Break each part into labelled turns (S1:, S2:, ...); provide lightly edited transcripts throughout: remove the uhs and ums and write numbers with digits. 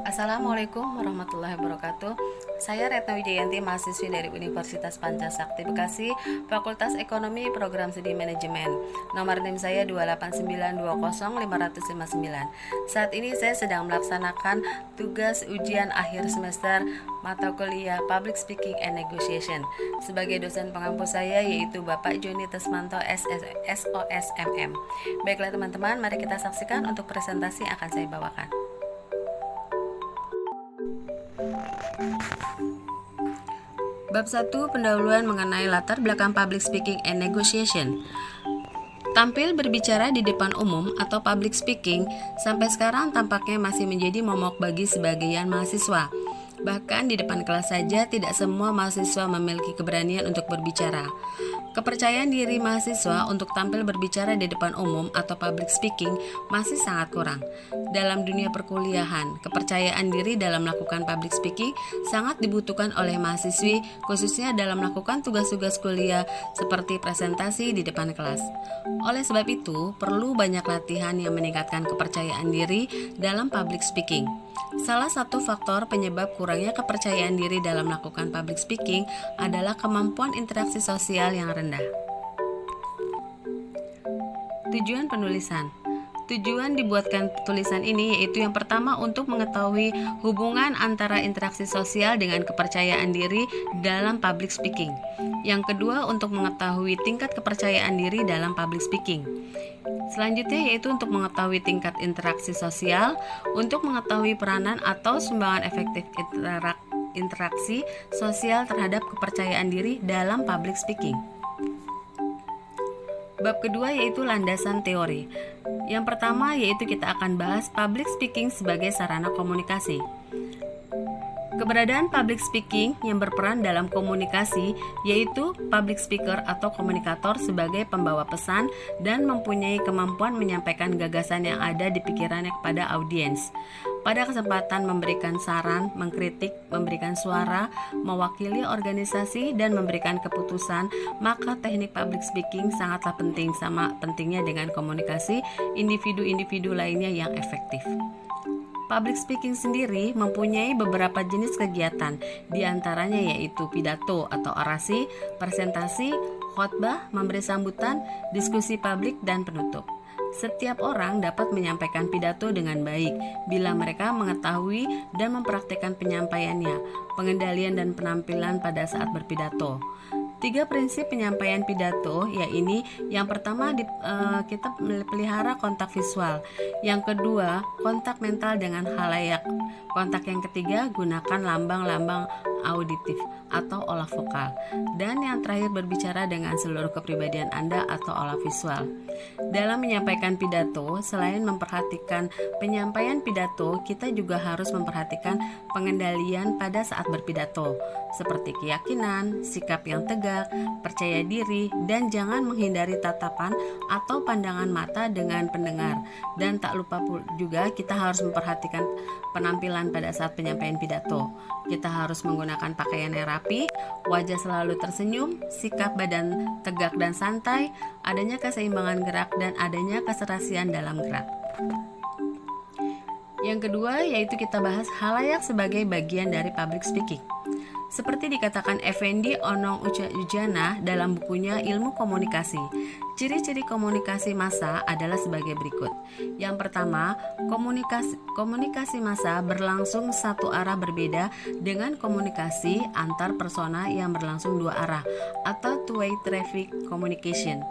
S1: Assalamualaikum warahmatullahi wabarakatuh. Saya Retno Wijayanti, mahasiswi dari Universitas Pancasakti Bekasi, Fakultas Ekonomi Program Studi Manajemen. Nomor NIM saya 289205059. Saat ini saya sedang melaksanakan tugas ujian akhir semester mata kuliah Public Speaking and Negotiation. Sebagai dosen pengampu saya yaitu Bapak Joni Tesmanto SOSMM. Baiklah teman-teman, mari kita saksikan untuk presentasi yang akan saya bawakan. Bab 1, pendahuluan mengenai latar belakang public speaking and negotiation. Tampil berbicara di depan umum atau public speaking sampai sekarang tampaknya masih menjadi momok bagi sebagian mahasiswa. Bahkan di depan kelas saja tidak semua mahasiswa memiliki keberanian untuk berbicara. Kepercayaan diri mahasiswa untuk tampil berbicara di depan umum atau public speaking masih sangat kurang. Dalam dunia perkuliahan, kepercayaan diri dalam melakukan public speaking sangat dibutuhkan oleh mahasiswi, khususnya dalam melakukan tugas-tugas kuliah seperti presentasi di depan kelas. Oleh sebab itu, perlu banyak latihan yang meningkatkan kepercayaan diri dalam public speaking. Salah satu faktor penyebab kurangnya kepercayaan diri dalam melakukan public speaking adalah kemampuan interaksi sosial yang rendah. Tujuan penulisan. Tujuan dibuatkan tulisan ini yaitu yang pertama untuk mengetahui hubungan antara interaksi sosial dengan kepercayaan diri dalam public speaking. Yang kedua untuk mengetahui tingkat kepercayaan diri dalam public speaking. Selanjutnya yaitu untuk mengetahui tingkat interaksi sosial, untuk mengetahui peranan atau sumbangan efektif interaksi sosial terhadap kepercayaan diri dalam public speaking. Bab kedua yaitu landasan teori. Yang pertama yaitu kita akan bahas public speaking sebagai sarana komunikasi. Keberadaan public speaking yang berperan dalam komunikasi yaitu public speaker atau komunikator sebagai pembawa pesan dan mempunyai kemampuan menyampaikan gagasan yang ada di pikirannya kepada audiens. Pada kesempatan memberikan saran, mengkritik, memberikan suara, mewakili organisasi, dan memberikan keputusan, maka teknik public speaking sangatlah penting, sama pentingnya dengan komunikasi individu-individu lainnya yang efektif. Public speaking sendiri mempunyai beberapa jenis kegiatan, di antaranya yaitu pidato atau orasi, presentasi, khotbah, memberi sambutan, diskusi publik, dan penutup. Setiap orang dapat menyampaikan pidato dengan baik bila mereka mengetahui dan mempraktikkan penyampaiannya, pengendalian dan penampilan pada saat berpidato. 3 prinsip penyampaian pidato yaitu yang pertama kita pelihara kontak visual, yang kedua kontak mental dengan khalayak, kontak yang ketiga gunakan lambang-lambang auditif atau olah vokal, dan yang terakhir berbicara dengan seluruh kepribadian Anda atau olah visual. Dalam menyampaikan pidato, selain memperhatikan penyampaian pidato, kita juga harus memperhatikan pengendalian pada saat berpidato, seperti keyakinan, sikap yang tegak, percaya diri, dan jangan menghindari tatapan atau pandangan mata dengan pendengar. Dan tak lupa juga kita harus memperhatikan penampilan pada saat penyampaian pidato. Kita harus menggunakan pakaian yang rapi, wajah selalu tersenyum, sikap badan tegak dan santai, adanya keseimbangan gerak, dan adanya keserasian dalam gerak. Yang kedua yaitu kita bahas khalayak sebagai bagian dari public speaking. Seperti dikatakan Effendi Onong Ujana dalam bukunya Ilmu Komunikasi, ciri-ciri komunikasi massa adalah sebagai berikut. Yang pertama, komunikasi massa berlangsung satu arah berbeda dengan komunikasi antar persona yang berlangsung dua arah atau two-way traffic communication.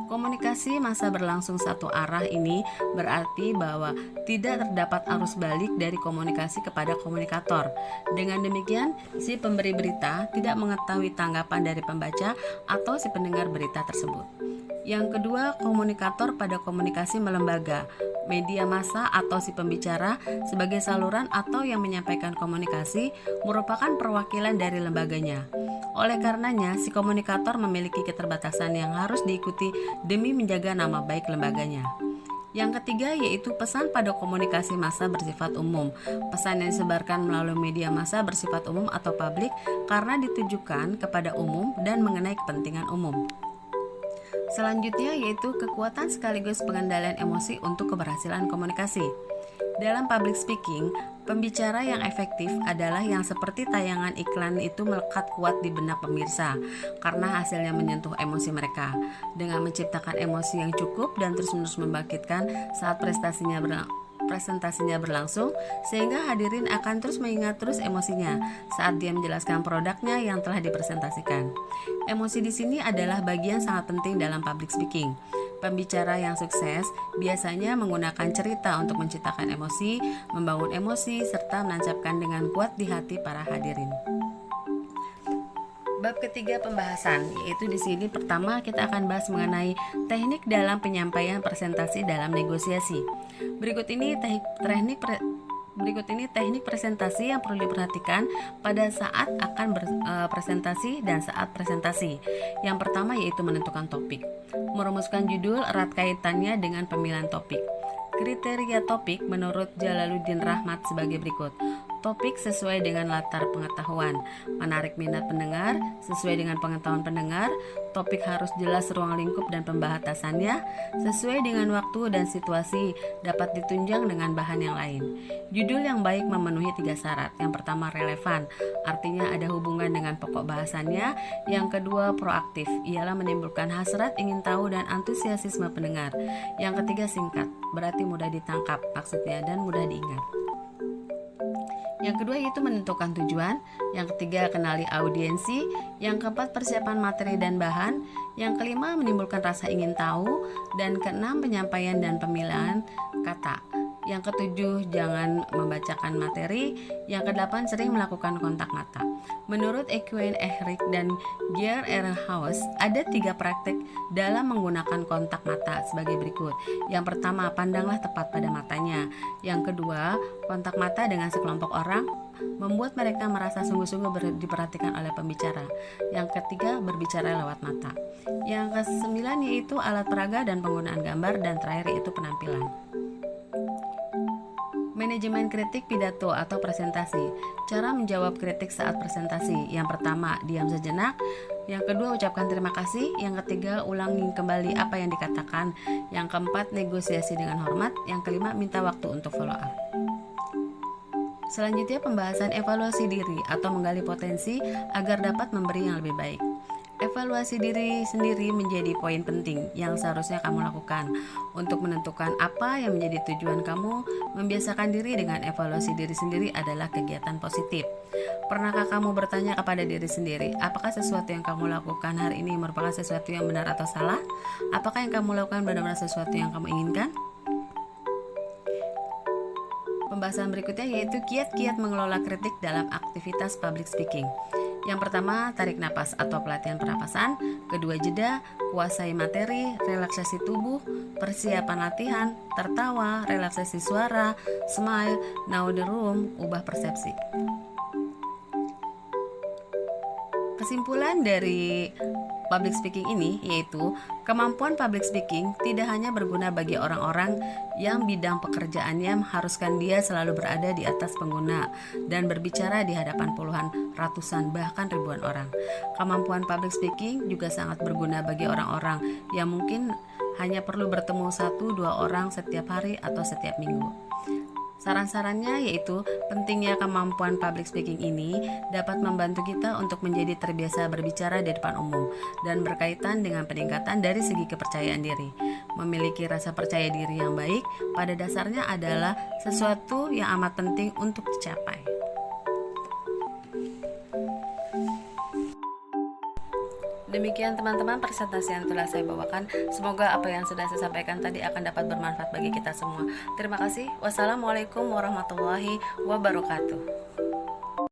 S1: Komunikasi massa berlangsung satu arah ini berarti bahwa tidak terdapat arus balik dari komunikasi kepada komunikator. Dengan demikian, si pemberi berita tidak mengetahui tanggapan dari pembaca atau si pendengar berita tersebut. Yang kedua, komunikator pada komunikasi melembaga, media massa atau si pembicara sebagai saluran atau yang menyampaikan komunikasi merupakan perwakilan dari lembaganya. Oleh karenanya, si komunikator memiliki keterbatasan yang harus diikuti demi menjaga nama baik lembaganya. Yang ketiga yaitu pesan pada komunikasi massa bersifat umum. Pesan yang disebarkan melalui media massa bersifat umum atau publik karena ditujukan kepada umum dan mengenai kepentingan umum. Selanjutnya yaitu kekuatan sekaligus pengendalian emosi untuk keberhasilan komunikasi. Dalam public speaking, pembicara yang efektif adalah yang seperti tayangan iklan itu melekat kuat di benak pemirsa karena hasilnya menyentuh emosi mereka dengan menciptakan emosi yang cukup dan terus-menerus membangkitkan saat presentasinya berlangsung, sehingga hadirin akan terus mengingat terus emosinya saat dia menjelaskan produknya yang telah dipresentasikan. Emosi di sini adalah bagian sangat penting dalam public speaking. Pembicara yang sukses biasanya menggunakan cerita untuk menciptakan emosi, membangun emosi, serta menancapkan dengan kuat di hati para hadirin. Bab ketiga pembahasan, yaitu di sini pertama kita akan bahas mengenai teknik dalam penyampaian presentasi dalam negosiasi. Berikut ini teknik presentasi yang perlu diperhatikan pada saat akan presentasi dan saat presentasi. Yang pertama yaitu menentukan topik. Merumuskan judul erat kaitannya dengan pemilihan topik. Kriteria topik menurut Jalaluddin Rahmat sebagai berikut. Topik sesuai dengan latar pengetahuan, menarik minat pendengar, sesuai dengan pengetahuan pendengar. Topik harus jelas ruang lingkup dan pembahasannya, sesuai dengan waktu dan situasi, dapat ditunjang dengan bahan yang lain. Judul yang baik memenuhi 3 syarat. Yang pertama relevan, artinya ada hubungan dengan pokok bahasannya. Yang kedua proaktif, ialah menimbulkan hasrat ingin tahu dan antusiasme pendengar. Yang ketiga singkat, berarti mudah ditangkap maksudnya dan mudah diingat. Yang kedua yaitu menentukan tujuan. Yang ketiga kenali audiensi. Yang keempat persiapan materi dan bahan. Yang kelima menimbulkan rasa ingin tahu. Dan keenam penyampaian dan pemilihan kata. Yang ketujuh jangan membacakan materi. Yang kedelapan sering melakukan kontak mata. Menurut Equine Ehrik dan Geir Ehrenhaus, ada 3 praktek dalam menggunakan kontak mata sebagai berikut. Yang pertama, pandanglah tepat pada matanya. Yang kedua, kontak mata dengan sekelompok orang membuat mereka merasa sungguh-sungguh diperhatikan oleh pembicara. Yang ketiga, berbicara lewat mata. Yang kesembilan yaitu alat peraga dan penggunaan gambar. Dan terakhir yaitu penampilan. Manajemen kritik pidato atau presentasi. Cara menjawab kritik saat presentasi. Yang pertama, diam sejenak. Yang kedua, ucapkan terima kasih. Yang ketiga, ulangi kembali apa yang dikatakan. Yang keempat, negosiasi dengan hormat. Yang kelima, minta waktu untuk follow up. Selanjutnya, pembahasan evaluasi diri atau menggali potensi agar dapat memberi yang lebih baik. Evaluasi diri sendiri menjadi poin penting yang seharusnya kamu lakukan untuk menentukan apa yang menjadi tujuan kamu. Membiasakan diri dengan evaluasi diri sendiri adalah kegiatan positif. Pernahkah kamu bertanya kepada diri sendiri, apakah sesuatu yang kamu lakukan hari ini merupakan sesuatu yang benar atau salah? Apakah yang kamu lakukan benar-benar sesuatu yang kamu inginkan? Pembahasan berikutnya yaitu kiat-kiat mengelola kritik dalam aktivitas public speaking. Yang pertama, tarik napas atau pelatihan pernapasan. Kedua, jeda, kuasai materi, relaksasi tubuh, persiapan latihan, tertawa, relaksasi suara, smile, know the room, ubah persepsi. Kesimpulan dari public speaking ini yaitu kemampuan public speaking tidak hanya berguna bagi orang-orang yang bidang pekerjaannya mengharuskan dia selalu berada di atas pengguna dan berbicara di hadapan puluhan, ratusan, bahkan ribuan orang. Kemampuan public speaking juga sangat berguna bagi orang-orang yang mungkin hanya perlu bertemu 1-2 orang setiap hari atau setiap minggu. Saran-sarannya yaitu pentingnya kemampuan public speaking ini dapat membantu kita untuk menjadi terbiasa berbicara di depan umum dan berkaitan dengan peningkatan dari segi kepercayaan diri. Memiliki rasa percaya diri yang baik pada dasarnya adalah sesuatu yang amat penting untuk dicapai. Demikian teman-teman presentasi yang telah saya bawakan. Semoga apa yang sudah saya sampaikan tadi akan dapat bermanfaat bagi kita semua. Terima kasih. Wassalamualaikum warahmatullahi wabarakatuh.